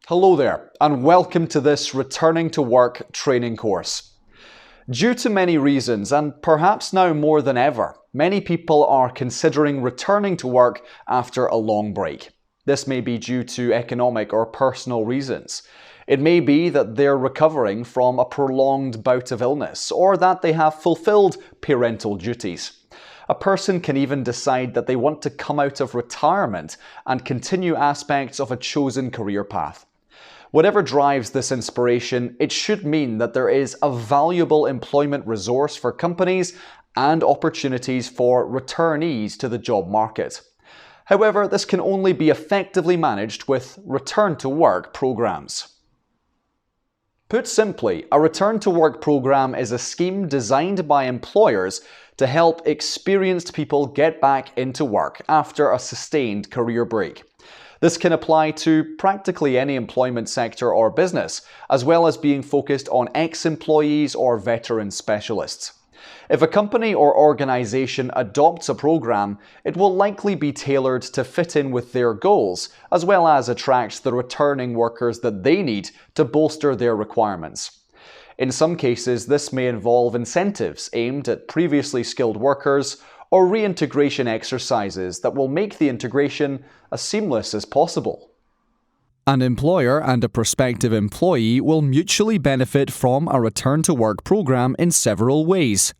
Hello there, and welcome to this Returning to Work training course. Due to many reasons, and perhaps now more than ever, many people are considering returning to work after a long break. This may be due to economic or personal reasons. It may be that they're recovering from a prolonged bout of illness, or that they have fulfilled parental duties. A person can even decide that they want to come out of retirement and continue aspects of a chosen career path. Whatever drives this inspiration, it should mean that there is a valuable employment resource for companies and opportunities for returnees to the job market. However, this can only be effectively managed with return-to-work programs. Put simply, a return-to-work program is a scheme designed by employers to help experienced people get back into work after a sustained career break. This can apply to practically any employment sector or business, as well as being focused on ex-employees or veteran specialists. If a company or organization adopts a program, it will likely be tailored to fit in with their goals, as well as attract the returning workers that they need to bolster their requirements. In some cases, this may involve incentives aimed at previously skilled workers or reintegration exercises that will make the integration as seamless as possible. An employer and a prospective employee will mutually benefit from a return-to-work program in several ways.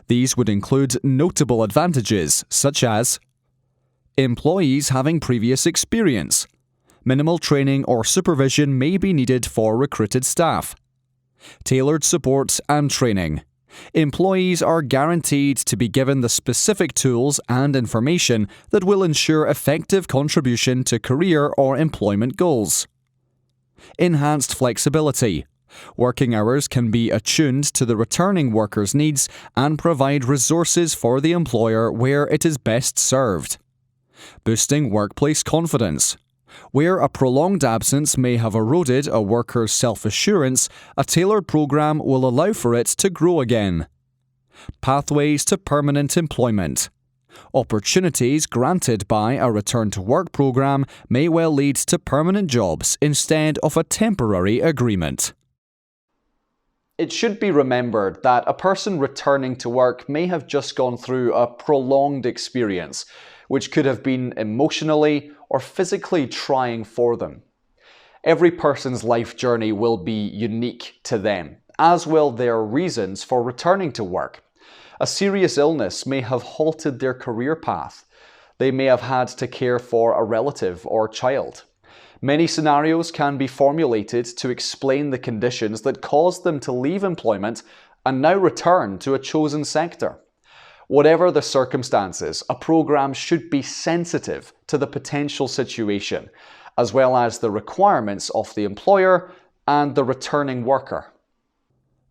These would include notable advantages, such as employees having previous experience. Minimal training or supervision may be needed for recruited staff. Tailored support and training. Employees are guaranteed to be given the specific tools and information that will ensure effective contribution to career or employment goals. Enhanced flexibility. Working hours can be attuned to the returning worker's needs and provide resources for the employer where it is best served. Boosting workplace confidence. Where a prolonged absence may have eroded a worker's self-assurance, a tailored program will allow for it to grow again. Pathways to permanent employment. Opportunities granted by a return-to-work program may well lead to permanent jobs instead of a temporary agreement. It should be remembered that a person returning to work may have just gone through a prolonged experience, which could have been emotionally or physically trying for them. Every person's life journey will be unique to them, as will their reasons for returning to work. A serious illness may have halted their career path. They may have had to care for a relative or child. Many scenarios can be formulated to explain the conditions that caused them to leave employment and now return to a chosen sector. Whatever the circumstances, a program should be sensitive to the potential situation, as well as the requirements of the employer and the returning worker.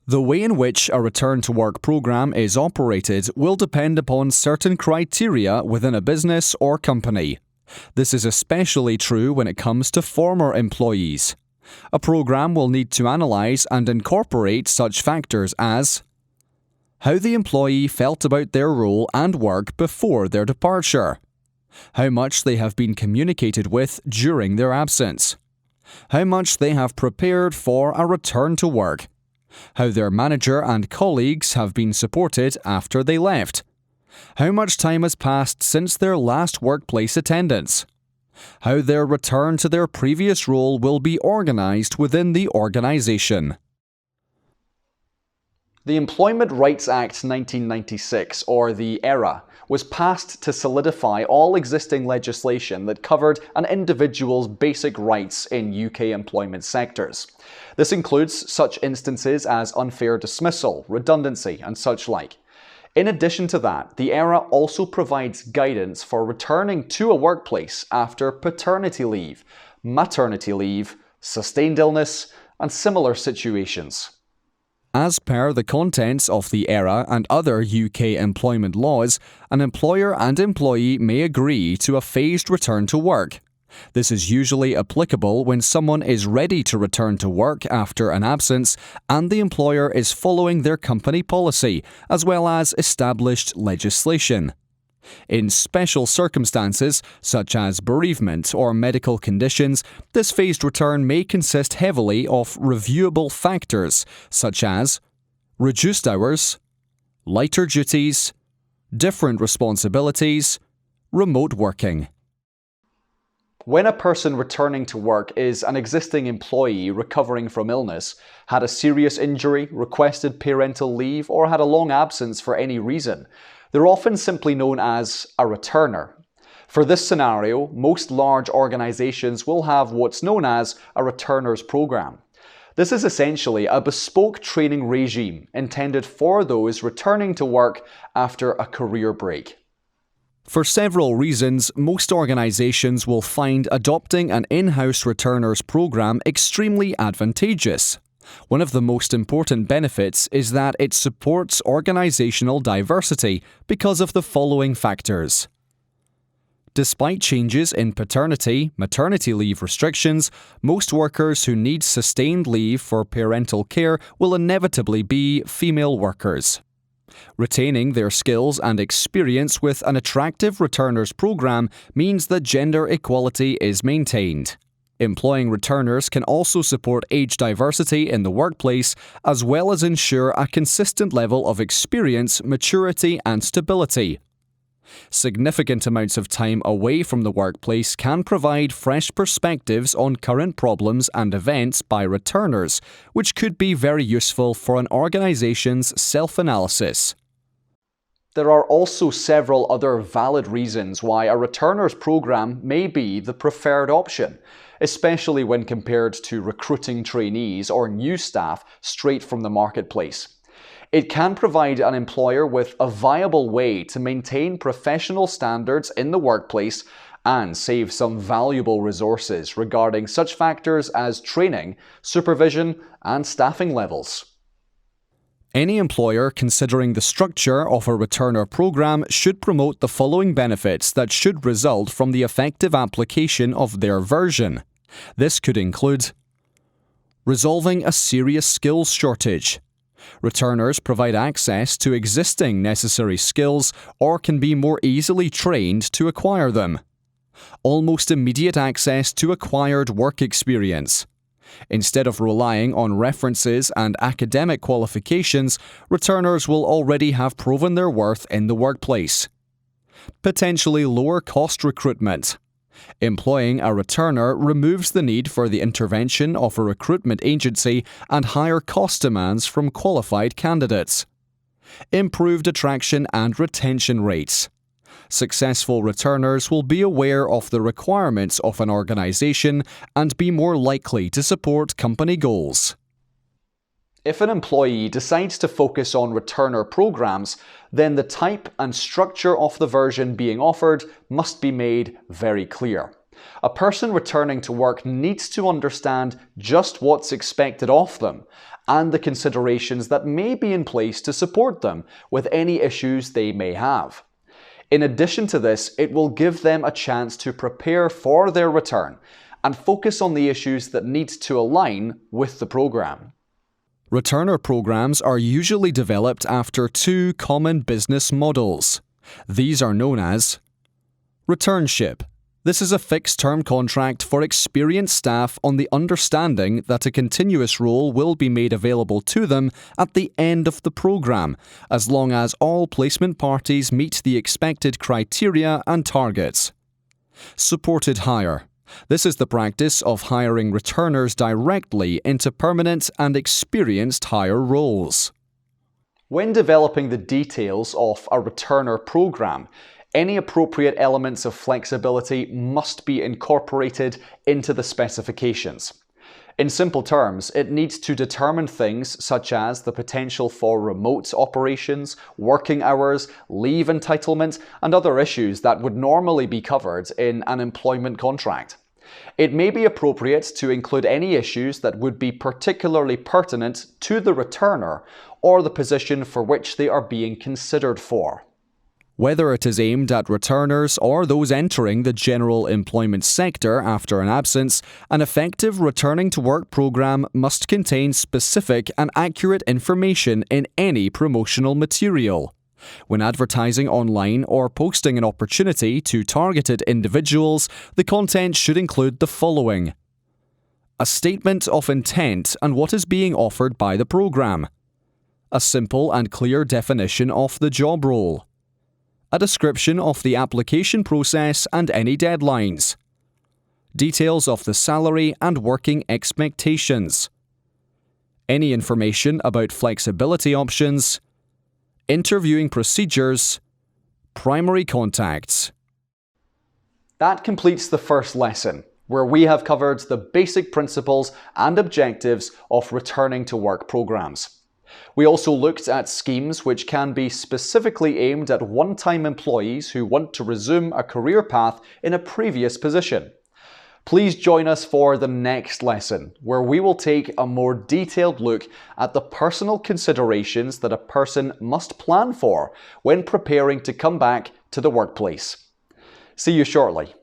The way in which a return-to-work program is operated will depend upon certain criteria within a business or company. This is especially true when it comes to former employees. A program will need to analyse and incorporate such factors as how the employee felt about their role and work before their departure, how much they have been communicated with during their absence, how much they have prepared for a return to work, how their manager and colleagues have been supported after they left, how much time has passed since their last workplace attendance, how their return to their previous role will be organised within the organisation. The Employment Rights Act 1996, or the ERA, was passed to solidify all existing legislation that covered an individual's basic rights in UK employment sectors. This includes such instances as unfair dismissal, redundancy, and such like. In addition to that, the ERA also provides guidance for returning to a workplace after paternity leave, maternity leave, sustained illness, and similar situations. As per the contents of the ERA and other UK employment laws, an employer and employee may agree to a phased return to work. This is usually applicable when someone is ready to return to work after an absence and the employer is following their company policy, as well as established legislation. In special circumstances, such as bereavement or medical conditions, this phased return may consist heavily of reviewable factors such as reduced hours, lighter duties, different responsibilities, remote working. When a person returning to work is an existing employee recovering from illness, had a serious injury, requested parental leave, or had a long absence for any reason, they're often simply known as a returner. For this scenario, most large organizations will have what's known as a returners program. This is essentially a bespoke training regime intended for those returning to work after a career break. For several reasons, most organizations will find adopting an in-house returners program extremely advantageous. One of the most important benefits is that it supports organizational diversity because of the following factors. Despite changes in paternity, maternity leave restrictions, most workers who need sustained leave for parental care will inevitably be female workers. Retaining their skills and experience with an attractive returners program means that gender equality is maintained. Employing returners can also support age diversity in the workplace, as well as ensure a consistent level of experience, maturity, and stability. Significant amounts of time away from the workplace can provide fresh perspectives on current problems and events by returners, which could be very useful for an organization's self-analysis. There are also several other valid reasons why a returners program may be the preferred option, especially when compared to recruiting trainees or new staff straight from the marketplace. It can provide an employer with a viable way to maintain professional standards in the workplace and save some valuable resources regarding such factors as training, supervision, and staffing levels. Any employer considering the structure of a returner program should promote the following benefits that should result from the effective application of their version. This could include resolving a serious skills shortage. Returners provide access to existing necessary skills or can be more easily trained to acquire them. Almost immediate access to acquired work experience. Instead of relying on references and academic qualifications, returners will already have proven their worth in the workplace. Potentially lower cost recruitment. Employing a returner removes the need for the intervention of a recruitment agency and higher cost demands from qualified candidates. Improved attraction and retention rates. Successful returners will be aware of the requirements of an organization and be more likely to support company goals. If an employee decides to focus on returner programs, then the type and structure of the version being offered must be made very clear. A person returning to work needs to understand just what's expected of them and the considerations that may be in place to support them with any issues they may have. In addition to this, it will give them a chance to prepare for their return and focus on the issues that need to align with the program. Returner programs are usually developed after two common business models. These are known as returnship. This is a fixed-term contract for experienced staff on the understanding that a continuous role will be made available to them at the end of the program, as long as all placement parties meet the expected criteria and targets. Supported hire. This is the practice of hiring returners directly into permanent and experienced hire roles. When developing the details of a returner program, any appropriate elements of flexibility must be incorporated into the specifications. In simple terms, it needs to determine things such as the potential for remote operations, working hours, leave entitlement, and other issues that would normally be covered in an employment contract. It may be appropriate to include any issues that would be particularly pertinent to the returner or the position for which they are being considered for. Whether it is aimed at returners or those entering the general employment sector after an absence, an effective returning to work program must contain specific and accurate information in any promotional material. When advertising online or posting an opportunity to targeted individuals, the content should include the following: a statement of intent and what is being offered by the program, a simple and clear definition of the job role, a description of the application process and any deadlines, details of the salary and working expectations, any information about flexibility options, interviewing procedures, primary contacts. That completes the first lesson, where we have covered the basic principles and objectives of returning to work programs. We also looked at schemes which can be specifically aimed at one-time employees who want to resume a career path in a previous position. Please join us for the next lesson, where we will take a more detailed look at the personal considerations that a person must plan for when preparing to come back to the workplace. See you shortly.